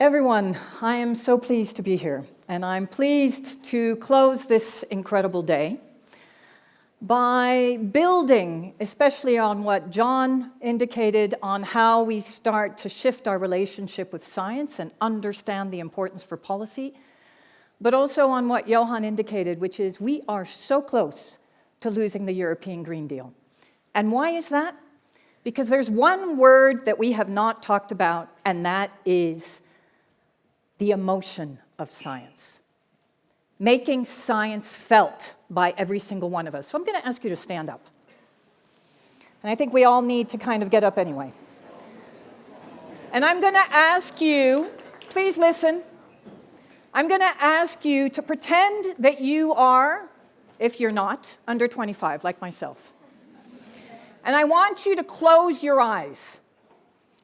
Everyone, I am so pleased to be here, and I'm pleased to close this incredible day by building, especially on what John indicated on how we start to shift our relationship with science and understand the importance for policy, but also on what Johan indicated, which is we are so close to losing the European Green Deal. And why is that? Because there's one word that we have not talked about, and that is the emotion of science. Making science felt by every single one of us. So I'm going to ask you to stand up. And I think we all need to kind of get up anyway. And I'm going to ask you, please listen, I'm going to ask you to pretend that you are, if you're not, under 25, like myself. And I want you to close your eyes.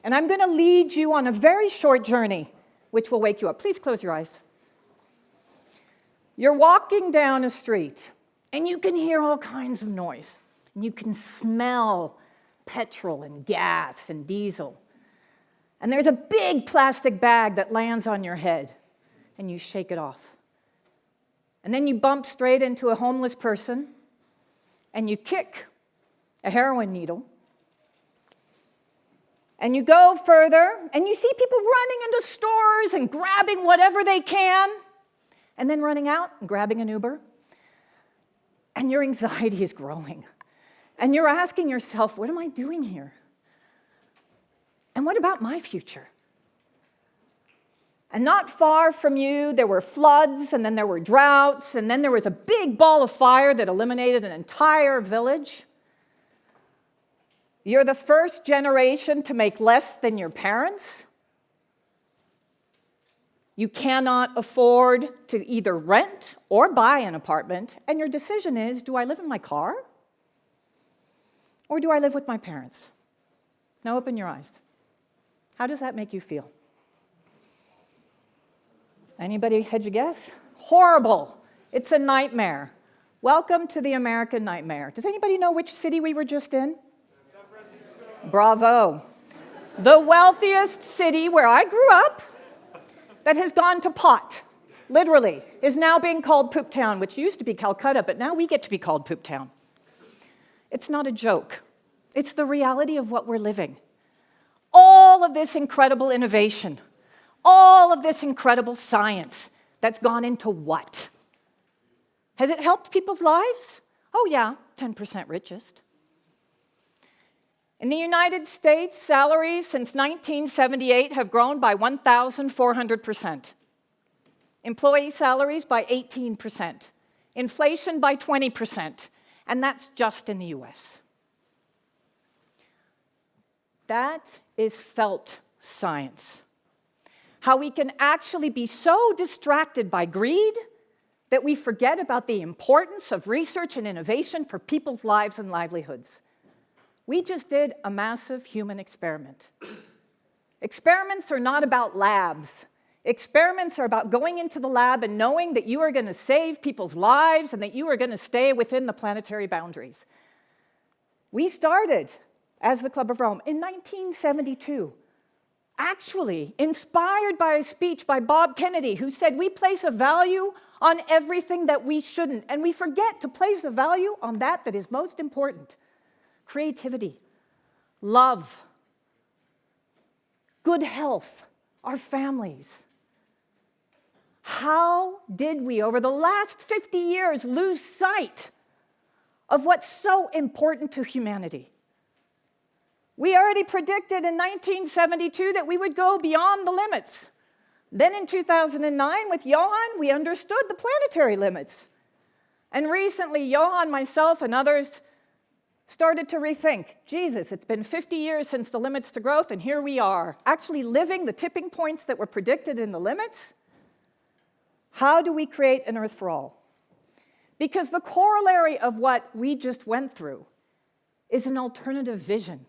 And I'm going to lead you on a very short journey, which will wake you up. Please close your eyes. You're walking down a street, and you can hear all kinds of noise. And you can smell petrol and gas and diesel. And there's a big plastic bag that lands on your head, and you shake it off. And then you bump straight into a homeless person, and you kick a heroin needle. And you go further, and you see people running into stores and grabbing whatever they can, and then running out and grabbing an Uber. And your anxiety is growing. And you're asking yourself, what am I doing here? And what about my future? And not far from you, there were floods, and then there were droughts, and then there was a big ball of fire that eliminated an entire village. You're the first generation to make less than your parents. You cannot afford to either rent or buy an apartment, and your decision is, do I live in my car? Or do I live with my parents? Now open your eyes. How does that make you feel? Anybody hedge a guess? Horrible. It's a nightmare. Welcome to the American nightmare. Does anybody know which city we were just in? Bravo. The wealthiest city where I grew up that has gone to pot, literally, is now being called Poop Town, which used to be Calcutta, but now we get to be called Poop Town. It's not a joke. It's the reality of what we're living. All of this incredible innovation, all of this incredible science that's gone into what? Has it helped people's lives? Oh yeah, 10% richest. In the United States, salaries since 1978 have grown by 1,400%. Employee salaries by 18%. Inflation by 20%. And that's just in the US. That is felt science. How we can actually be so distracted by greed that we forget about the importance of research and innovation for people's lives and livelihoods. We just did a massive human experiment. Experiments are not about labs. Experiments are about going into the lab and knowing that you are going to save people's lives and that you are going to stay within the planetary boundaries. We started as the Club of Rome in 1972, actually inspired by a speech by Bob Kennedy, who said, we place a value on everything that we shouldn't, and we forget to place a value on that that is most important. Creativity, love, good health, our families. How did we, over the last 50 years, lose sight of what's so important to humanity? We already predicted in 1972 that we would go beyond the limits. Then in 2009, with Johan, we understood the planetary limits. And recently, Johan, myself, and others started to rethink, Jesus, it's been 50 years since the limits to growth, and here we are, actually living the tipping points that were predicted in the limits. How do we create an Earth for all? Because the corollary of what we just went through is an alternative vision.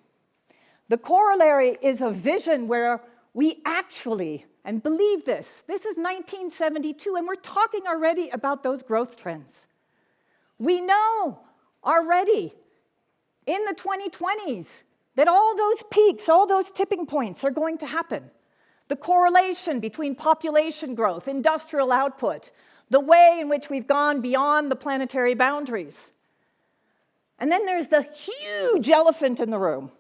The corollary is a vision where we actually, and believe this is 1972, and we're talking already about those growth trends. We know already in the 2020s that all those peaks, all those tipping points are going to happen. the correlation between population growth, industrial output, the way in which we've gone beyond the planetary boundaries. And then there's the huge elephant in the room,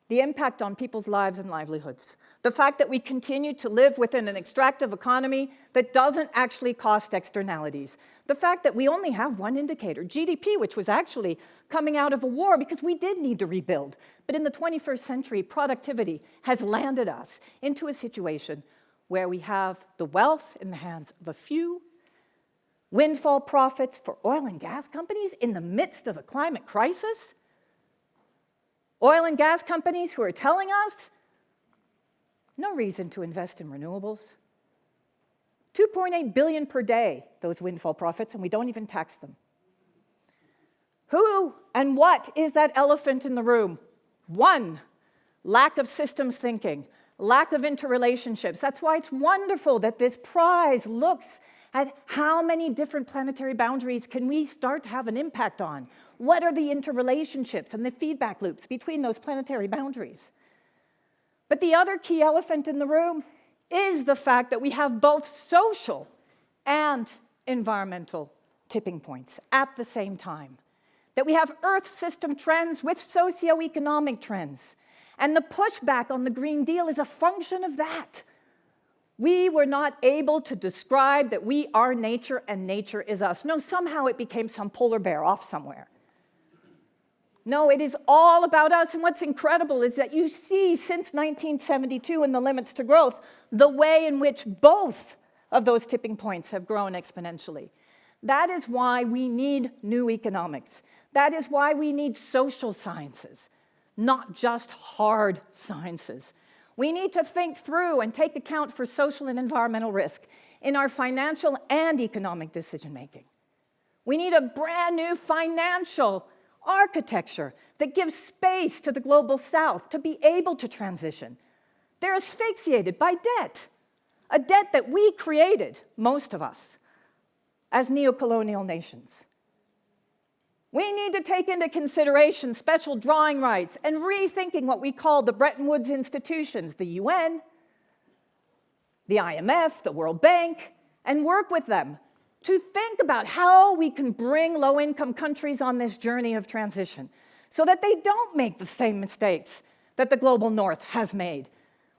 the impact on people's lives and livelihoods. The fact that we continue to live within an extractive economy that doesn't actually cost externalities. The fact that we only have one indicator, GDP, which was actually coming out of a war because we did need to rebuild. But in the 21st century, productivity has landed us into a situation where we have the wealth in the hands of a few, windfall profits for oil and gas companies in the midst of a climate crisis. Oil and gas companies who are telling us no reason to invest in renewables. 2.8 billion per day, those windfall profits, and we don't even tax them. Who and what is that elephant in the room? One, lack of systems thinking, lack of interrelationships. That's why it's wonderful that this prize looks at how many different planetary boundaries can we start to have an impact on? What are the interrelationships and the feedback loops between those planetary boundaries? But the other key elephant in the room is the fact that we have both social and environmental tipping points at the same time. That we have Earth system trends with socioeconomic trends. And the pushback on the Green Deal is a function of that. We were not able to describe that we are nature and nature is us. No, somehow it became some polar bear off somewhere. No, it is all about us, and what's incredible is that you see since 1972 in the Limits to Growth, the way in which both of those tipping points have grown exponentially. That is why we need new economics. That is why we need social sciences, not just hard sciences. We need to think through and take account for social and environmental risk in our financial and economic decision-making. We need a brand new financial architecture that gives space to the global south to be able to transition. They're asphyxiated by debt, a debt that we created, most of us, as neocolonial nations. We need to take into consideration special drawing rights and rethinking what we call the Bretton Woods institutions, the UN, the IMF, the World Bank, and work with them to think about how we can bring low-income countries on this journey of transition so that they don't make the same mistakes that the global north has made.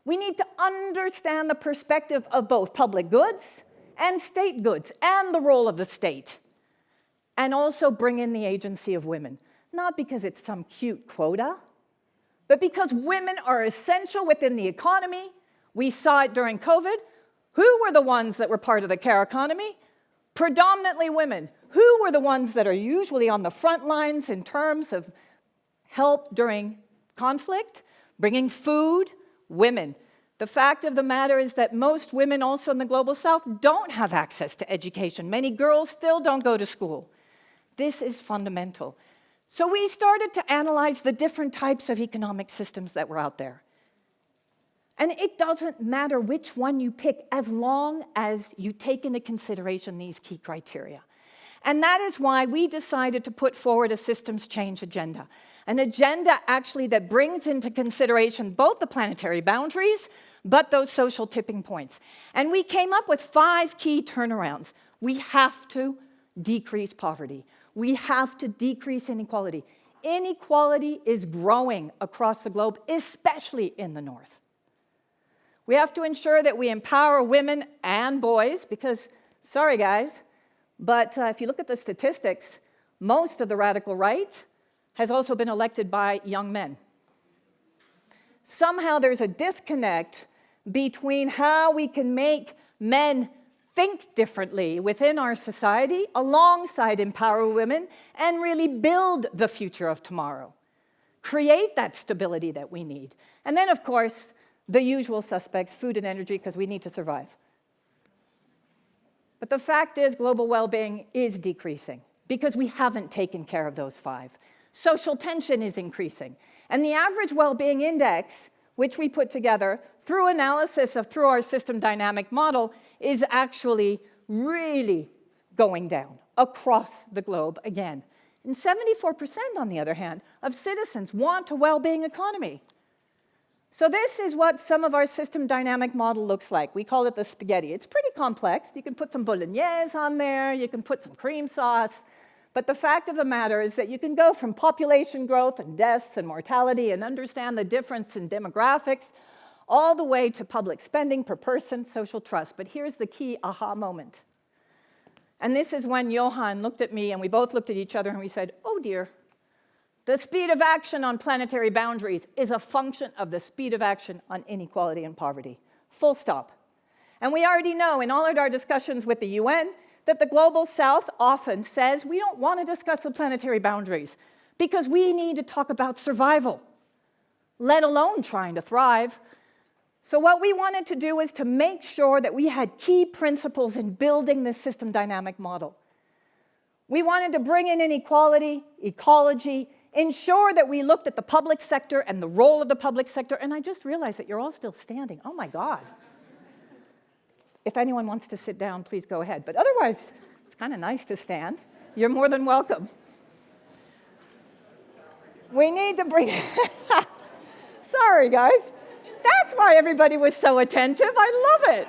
We need to understand the perspective of both public goods and state goods and the role of the state, and also bring in the agency of women, not because it's some cute quota, but because women are essential within the economy. We saw it during COVID. Who were the ones that were part of the care economy? Predominantly women. Who were the ones that are usually on the front lines in terms of help during conflict? Bringing food? Women. The fact of the matter is that most women also in the global south don't have access to education. Many girls still don't go to school. This is fundamental. So we started to analyze the different types of economic systems that were out there. And it doesn't matter which one you pick as long as you take into consideration these key criteria. And that is why we decided to put forward a systems change agenda. An agenda actually that brings into consideration both the planetary boundaries, but those social tipping points. And we came up with 5 key turnarounds. We have to decrease poverty. We have to decrease inequality. Inequality is growing across the globe, especially in the north. We have to ensure that we empower women and boys because, sorry guys, but if you look at the statistics, most of the radical right has also been elected by young men. Somehow there's a disconnect between how we can make men think differently within our society alongside empower women and really build the future of tomorrow. Create that stability that we need. And then, of course, the usual suspects, food and energy, because we need to survive. But the fact is, global well-being is decreasing because we haven't taken care of those 5. Social tension is increasing. And the average well-being index, which we put together through analysis through our system dynamic model, is actually really going down across the globe again. And 74%, on the other hand, of citizens want a well-being economy. So this is what some of our system dynamic model looks like. We call it the spaghetti. It's pretty complex. You can put some bolognese on there, you can put some cream sauce, but the fact of the matter is that you can go from population growth and deaths and mortality and understand the difference in demographics all the way to public spending per person, social trust. But here's the key aha moment. And this is when Johan looked at me and we both looked at each other and we said, oh dear, the speed of action on planetary boundaries is a function of the speed of action on inequality and poverty. Full stop. And we already know in all of our discussions with the UN that the Global South often says we don't want to discuss the planetary boundaries because we need to talk about survival, let alone trying to thrive. So what we wanted to do is to make sure that we had key principles in building this system dynamic model. We wanted to bring in inequality, ecology, ensure that we looked at the public sector and the role of the public sector. And I just realized that you're all still standing. Oh my God. If anyone wants to sit down, please go ahead. But otherwise, it's kind of nice to stand. You're more than welcome. We need to bring... Sorry, guys. That's why everybody was so attentive. I love it.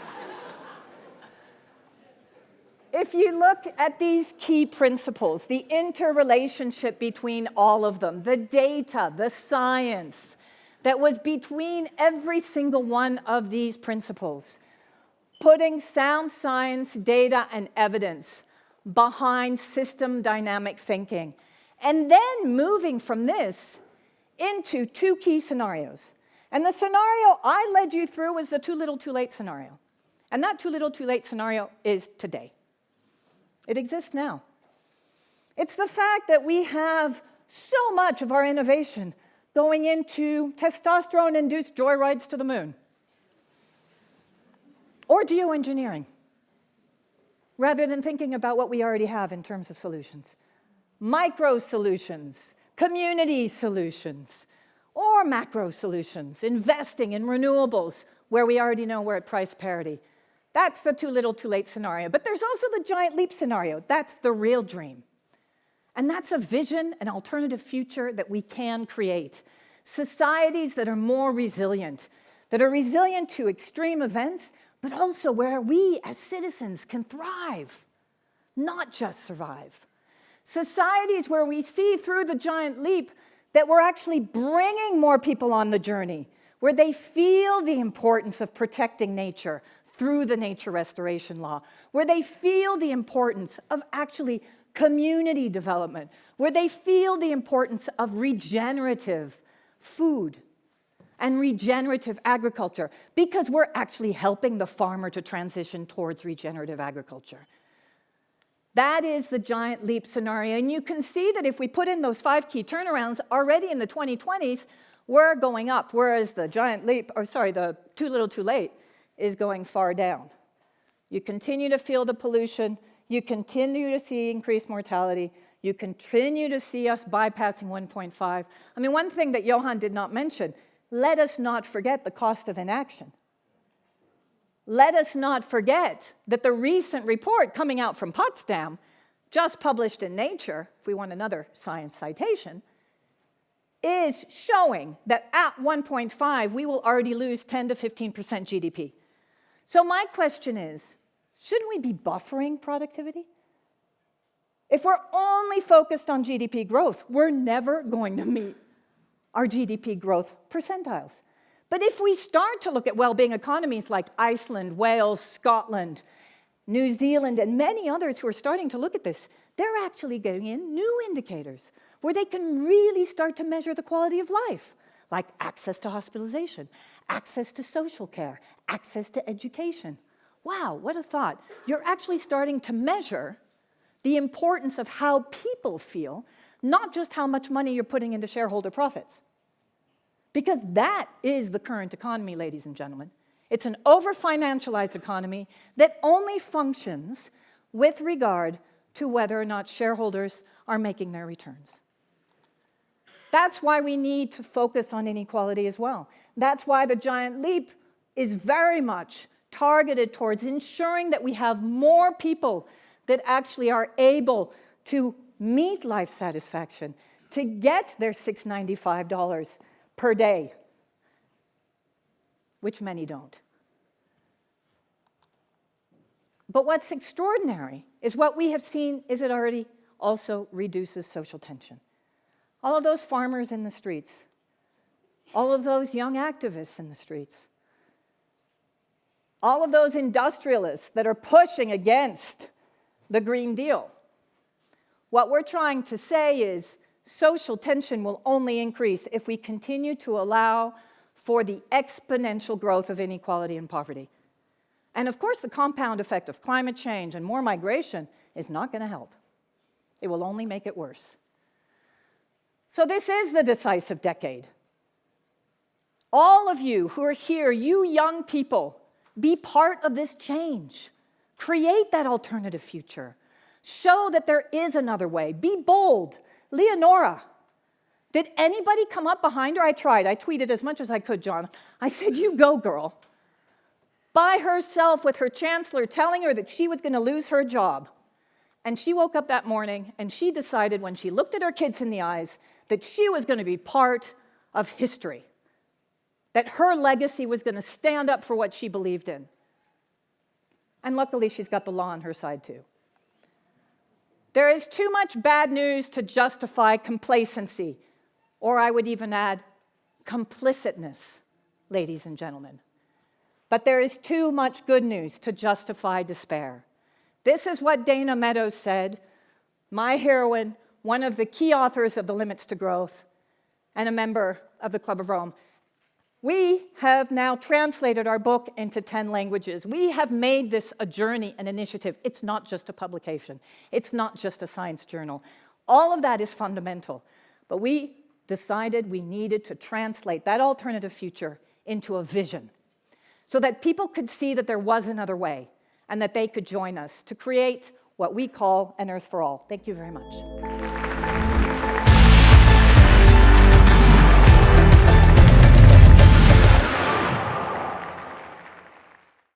If you look at these key principles, the interrelationship between all of them, the data, the science that was between every single one of these principles, putting sound science, data, and evidence behind system dynamic thinking, and then moving from this into two key scenarios. And the scenario I led you through was the too little, too late scenario. And that too little, too late scenario is today. It exists now. It's the fact that we have so much of our innovation going into testosterone-induced joyrides to the moon or geoengineering, rather than thinking about what we already have in terms of solutions. Micro solutions, community solutions, or macro solutions, investing in renewables where we already know we're at price parity. That's the too little, too late scenario. But there's also the giant leap scenario. That's the real dream. And that's a vision, an alternative future that we can create. Societies that are more resilient, that are resilient to extreme events, but also where we as citizens can thrive, not just survive. Societies where we see through the giant leap that we're actually bringing more people on the journey, where they feel the importance of protecting nature through the nature restoration law, where they feel the importance of actually community development, where they feel the importance of regenerative food and regenerative agriculture, because we're actually helping the farmer to transition towards regenerative agriculture. That is the giant leap scenario. And you can see that if we put in those 5 key turnarounds already in the 2020s, we're going up, whereas the giant leap, the too little, too late, is going far down. You continue to feel the pollution, you continue to see increased mortality, you continue to see us bypassing 1.5. I mean, one thing that Johan did not mention, let us not forget the cost of inaction. Let us not forget that the recent report coming out from Potsdam, just published in Nature, if we want another science citation, is showing that at 1.5, we will already lose 10 to 15% GDP. So my question is, shouldn't we be buffering productivity? If we're only focused on GDP growth, we're never going to meet our GDP growth percentiles. But if we start to look at well-being economies like Iceland, Wales, Scotland, New Zealand, and many others who are starting to look at this, they're actually getting in new indicators where they can really start to measure the quality of life, like access to hospitalization, access to social care, access to education. Wow, what a thought. You're actually starting to measure the importance of how people feel, not just how much money you're putting into shareholder profits. Because that is the current economy, ladies and gentlemen. It's an over-financialized economy that only functions with regard to whether or not shareholders are making their returns. That's why we need to focus on inequality as well. That's why the giant leap is very much targeted towards ensuring that we have more people that actually are able to meet life satisfaction, to get their $695 per day. which many don't. But what's extraordinary is what we have seen is it already also reduces social tension. All of those farmers in the streets, all of those young activists in the streets, all of those industrialists that are pushing against the Green Deal. What we're trying to say is social tension will only increase if we continue to allow for the exponential growth of inequality and poverty. And of course, the compound effect of climate change and more migration is not going to help. It will only make it worse. So this is the decisive decade. All of you who are here, you young people, be part of this change. Create that alternative future. Show that there is another way. Be bold. Leonora, did anybody come up behind her? I tried. I tweeted as much as I could, John. I said, you go, girl. By herself with her chancellor telling her that she was going to lose her job. And she woke up that morning and she decided when she looked at her kids in the eyes that she was going to be part of history. That her legacy was going to stand up for what she believed in. And luckily, she's got the law on her side, too. There is too much bad news to justify complacency, or I would even add, complicitness, ladies and gentlemen. But there is too much good news to justify despair. This is what Dana Meadows said, my heroine, one of the key authors of The Limits to Growth, and a member of the Club of Rome. We have now translated our book into 10 languages. We have made this a journey, an initiative. It's not just a publication. It's not just a science journal. All of that is fundamental. But we decided we needed to translate that alternative future into a vision so that people could see that there was another way and that they could join us to create what we call an Earth for All. Thank you very much.